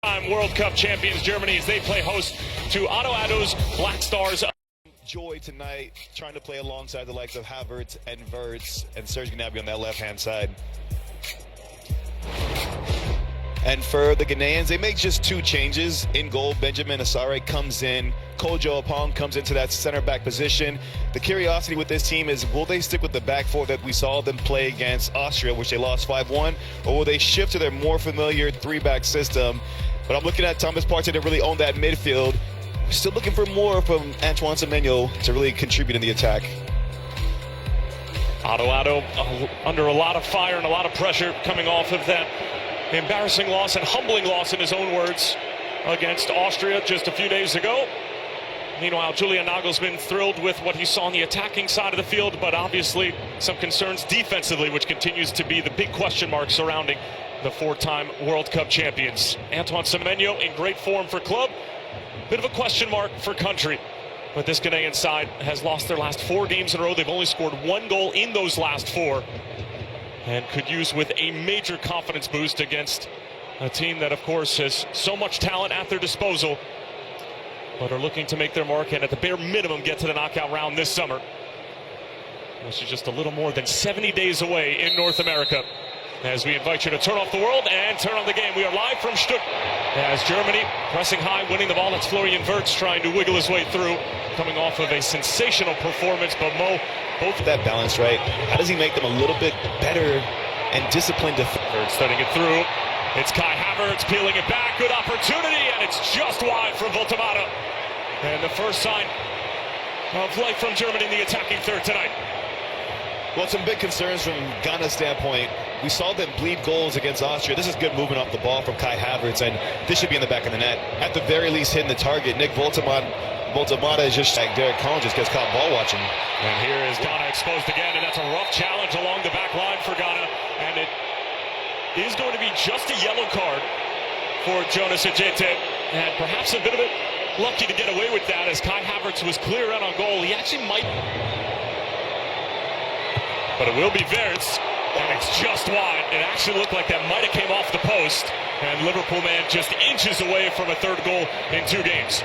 World Cup champions Germany as they play host to Otto Addo's Black Stars. Joy tonight, trying to play alongside the likes of Havertz and Wirtz and Serge Gnabry on that left-hand side. And for the Ghanaians, they make just two changes. In goal, Benjamin Asare comes in. Kojo Apong comes into that center-back position. The curiosity with this team is, will they stick with the back four that we saw them play against Austria, which they lost 5-1, or will they shift to their more familiar three-back system? But I'm looking at Thomas Partey to really own that midfield. Still looking for more from Antoine Semenyo to really contribute in the attack. Otto Addo under a lot of fire and a lot of pressure coming off of that embarrassing loss and humbling loss, in his own words, against Austria just a few days ago. Meanwhile, Julian Nagelsmann thrilled with what he saw on the attacking side of the field, but obviously some concerns defensively, which continues to be the big question mark surrounding the four-time World Cup champions. Antoine Semenyo in great form for club, bit of a question mark for country. But this Ghanaian side has lost their last 4 games in a row. They've only scored 1 goal in those last 4. And could use with a major confidence boost against a team that, of course, has so much talent at their disposal, but are looking to make their mark and at the bare minimum get to the knockout round this summer, which is just a little more than 70 days away in North America. As we invite you to turn off the world and turn on the game. We are live from Stuttgart as Germany pressing high, winning the ball. It's Florian Wirtz trying to wiggle his way through, coming off of a sensational performance. But Mo, both that balance, right? How does he make them a little bit better and disciplined? Wirtz studying it through. It's Kai Havertz peeling it back. Good opportunity, and it's just wide from Voltemata. And the first sign of life from Germany in the attacking third tonight. Well, some big concerns from Ghana's standpoint. We saw them bleed goals against Austria. This is good movement off the ball from Kai Havertz, and this should be in the back of the net. At the very least, hitting the target. Nick Voltemata is just like Derek Collins, just gets caught ball watching. And here is Ghana exposed again, and that's a rough challenge along the back line for Ghana. And it is going to be just a yellow card for Jonas Ejete, and perhaps a bit of it lucky to get away with that, as Kai Havertz was clear out on goal. He actually might... But it will be Wirtz, and it's just wide. It actually looked like that might have came off the post, and Liverpool man just inches away from a third goal in 2 games.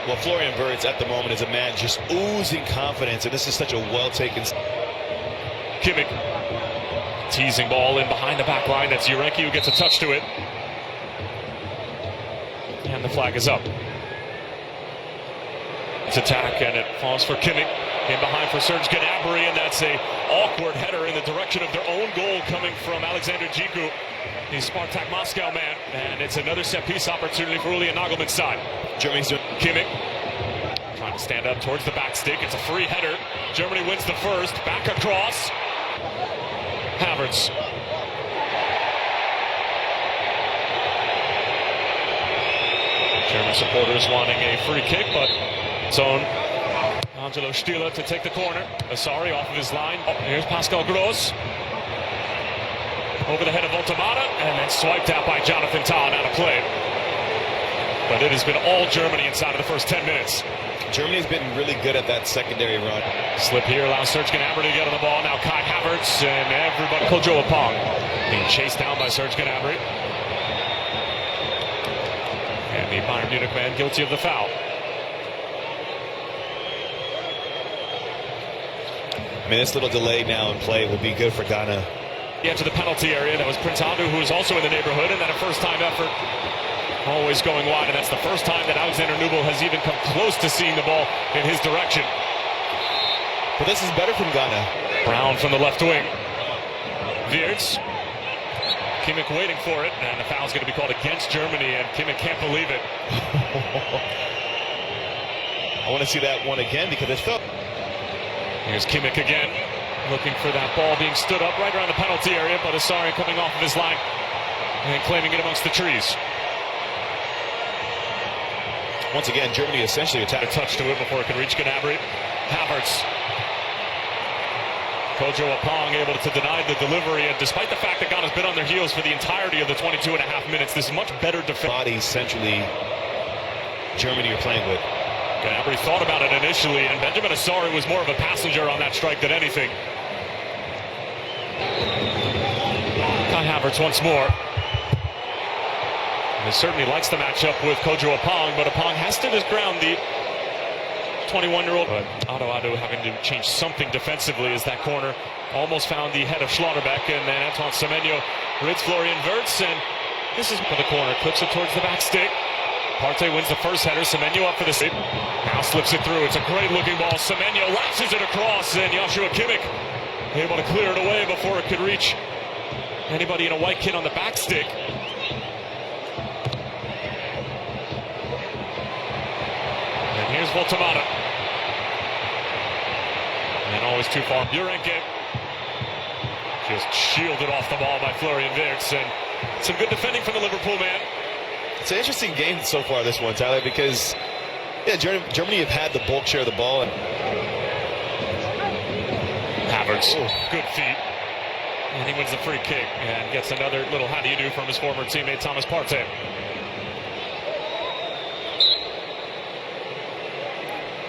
Well, Florian Wirtz at the moment is a man just oozing confidence, and this is such a well-taken... Kimmich, teasing ball in behind the back line. That's Jurenki who gets a touch to it. And the flag is up. It's attack, and it falls for Kimmich. In behind for Serge Gnabry, and that's a awkward header in the direction of their own goal coming from Alexander Djiku, the Spartak Moscow man, and it's another set-piece opportunity for Julian Nagelmann's side. Germany's doing... Kimmich trying to stand up towards the back stick. It's a free header. Germany wins the first. Back across. Havertz. German supporters wanting a free kick, but its own Angelo Stiller to take the corner. Asare off of his line. Oh, here's Pascal Gross. Over the head of Voltemata, and then swiped out by Jonathan Tah, out of play. But it has been all Germany inside of the first 10 minutes. Germany's been really good at that secondary run. Slip here allows Serge Gnabry to get on the ball. Now Kai Havertz and everybody. Kojo Apong being chased down by Serge Gnabry. And the Bayern Munich man guilty of the foul. I mean, this little delay now in play will be good for Ghana. Yeah, to the penalty area. That was Prince Adu, who was also in the neighborhood, and then a first-time effort. Always going wide, and that's the first time that Alexander Nubel has even come close to seeing the ball in his direction. But this is better from Ghana. Brown from the left wing. Wirtz. Kimmich waiting for it, and the foul's going to be called against Germany, and Kimmich can't believe it. I want to see that one again because it felt... Here's Kimmich again, looking for that ball being stood up right around the penalty area, but Asare coming off of his line and claiming it amongst the trees. Once again, Germany essentially attacked. A touch to it before it can reach Gnabry. Havertz. Kojo Apong able to deny the delivery, and despite the fact that Ghana's been on their heels for the entirety of the 22.5 minutes, this is much better defense. Body centrally, Germany are playing with. Gnabry thought about it initially, and Benjamin Asare was more of a passenger on that strike than anything. Kai Havertz once more. He certainly likes the matchup with Kojo Apong, but Apong has stood his ground, the 21-year-old. But Otto Addo having to change something defensively as that corner almost found the head of Schlotterbeck, and then Antoine Semenyo rids Florian Wirtz, and this is for the corner, clips it towards the back stick. Partey wins the first header, Semenyo up for the save. Now slips it through, it's a great looking ball. Semenyo lashes it across, and Joshua Kimmich able to clear it away before it could reach anybody in a white kit on the back stick. And here's Voltemata. And always too far. Burenke just shielded off the ball by Florian Wirtz, and some good defending from the Liverpool man. It's an interesting game so far, this one, Tyler, because Germany have had the bulk share of the ball. And Havertz, good feet, and he wins the free kick and gets another little how do you do from his former teammate Thomas Partey.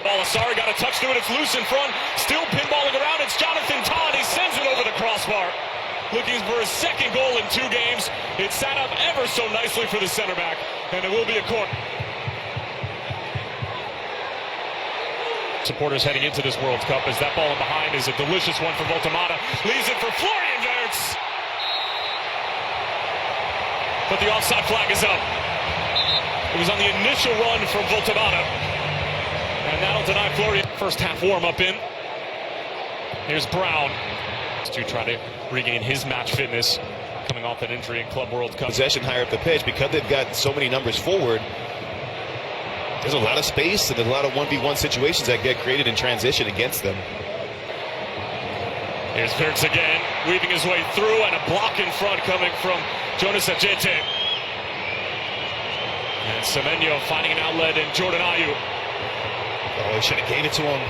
Balasari got a touch to it, it's loose in front, still pinballing around, it's Jonathan Todd, he sends it over the crossbar. Looking for his second goal in 2 games. It sat up ever so nicely for the center back, and it will be a corner. Supporters heading into this World Cup as that ball in behind is a delicious one for Voltemata. Leaves it for Florian Wirtz. But the offside flag is up. It was on the initial run from Voltemata, and that'll deny Florian. First half warm-up in. Here's Brown to try to regain his match fitness coming off an injury in Club World Cup. Possession higher up the pitch, because they've got so many numbers forward, there's a lot of space and there's a lot of 1v1 situations that get created in transition against them. Here's Wirtz again, weaving his way through, and a block in front coming from Jonas Ajete. And Semenyo finding an outlet in Jordan Ayew. Oh, he should have gave it to him.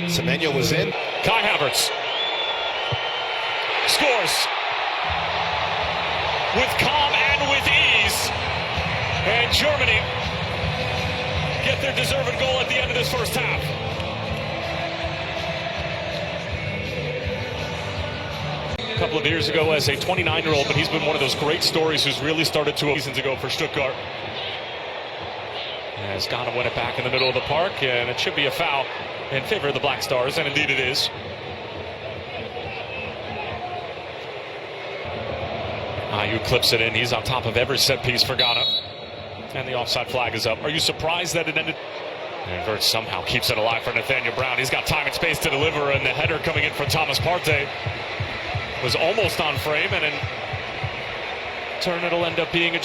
Semenyo was in. Kai Havertz scores with calm and with ease, and Germany get their deserved goal at the end of this first half. A couple of years ago as a 29-year-old, but he's been one of those great stories who's really started to seasons ago for Stuttgart. As Ghana win it back in the middle of the park, and it should be a foul in favor of the Black Stars, and indeed it is. Ayew clips it in. He's on top of every set piece for Ghana. And the offside flag is up. Are you surprised that it ended? And Wirtz somehow keeps it alive for Nathaniel Brown. He's got time and space to deliver, and the header coming in from Thomas Partey was almost on frame, and in turn it'll end up being a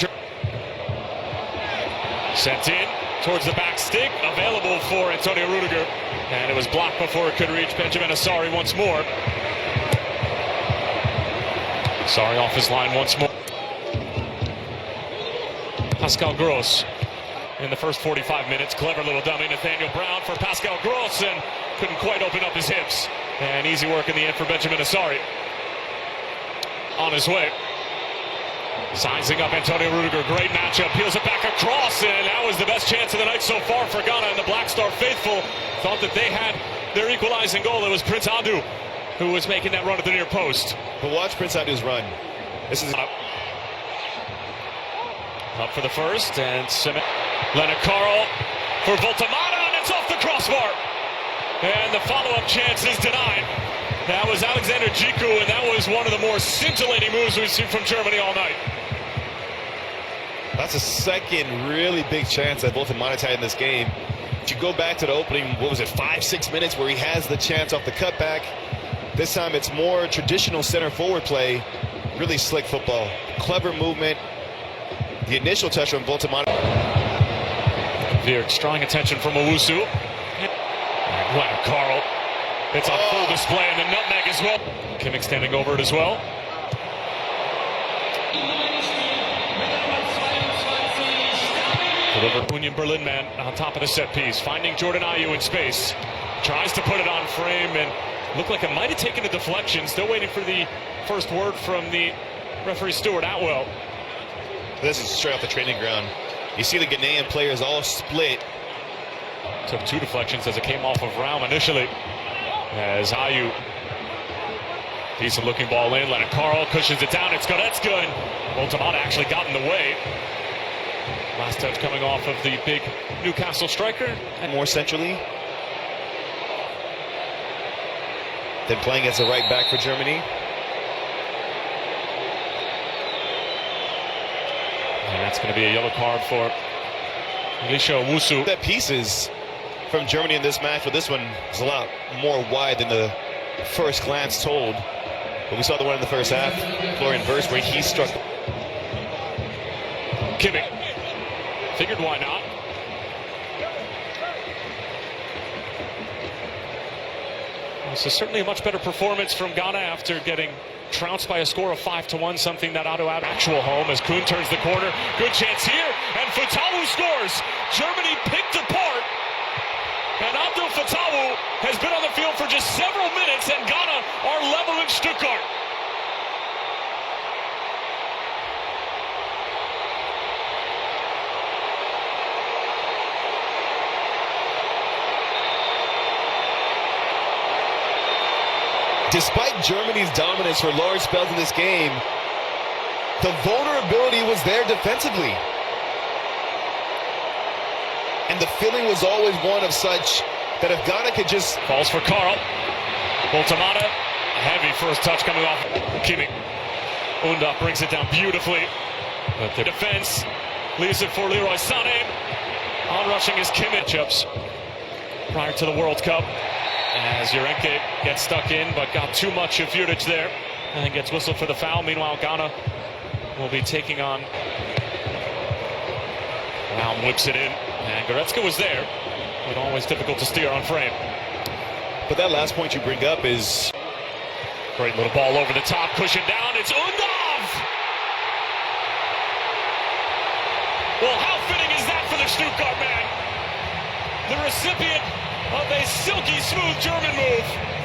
sent in towards the back stick, available for Antonio Rudiger, and it was blocked before it could reach Benjamin Asari once more. Asari off his line once more. Pascal Gross in the first 45 minutes. Clever little dummy, Nathaniel Brown for Pascal Gross, and couldn't quite open up his hips. And easy work in the end for Benjamin Asari. On his way. Sizing up Antonio Rudiger, great matchup, peels it back across, and that was the best chance of the night so far for Ghana, and the Black Star faithful thought that they had their equalizing goal. It was Prince Adu who was making that run at the near post. But watch Prince Adu's run. This is up for the first, and Leonard Carl for Voltemata, and it's off the crossbar. And the follow-up chance is denied. That was Alexander Djiku, and that was one of the more scintillating moves we've seen from Germany all night. That's a second really big chance that Voltemata had in this game. If you go back to the opening, what was it, 5-6 minutes where he has the chance off the cutback. This time it's more traditional center forward play, really slick football, clever movement. The initial touch from Voltemata. Wirtz drawing attention from Owusu. Leonard Carl. It's on full display, and the nutmeg as well. Kimmich standing over it as well. Delivered Union Berlin man on top of the set piece, finding Jordan Ayew in space. Tries to put it on frame, and looked like it might have taken a deflection. Still waiting for the first word from the referee Stuart Atwell. This is straight off the training ground. You see the Ghanaian players all split. Took 2 deflections as it came off of Raum initially. As Ayew Decent looking ball in. Leonard Carl cushions it down. It's Goretzka, and Voltamata actually got in the way. Last touch coming off of the big Newcastle striker. And more centrally. Then playing as a right back for Germany. And that's going to be a yellow card for Elisha Owusu. That pieces from Germany in this match, but this one is a lot more wide than the first glance told. But we saw the one in the first half, Florian Wirtz, where he struck. Kimmich. Figured why not. This is certainly a much better performance from Ghana after getting trounced by a score of 5-1, something that ought to add actual home as Kuhn turns the corner. Good chance here, and Fatawu scores. Germany picked apart, and Abdul Fatawu has been on the field for just several minutes, and Ghana are level in Stuttgart. Despite Germany's dominance for large spells in this game, the vulnerability was there defensively. And the feeling was always one of such that if Ghana could just... Falls for Carl. Voltamata, heavy first touch coming off Kimmich. Unda brings it down beautifully. But the defense leaves it for Leroy Sané. On-rushing is Kimmich ups prior to the World Cup. As Urenke gets stuck in, but got too much of Juric there, and then gets whistled for the foul. Meanwhile, Ghana will be taking on. Raum whips it in, and Goretzka was there, but always difficult to steer on frame. But that last point you bring up is... Great little ball over the top, cushion down, it's Undav! Well, how fitting is that for the Stuttgart man? The recipient of a silky smooth German move.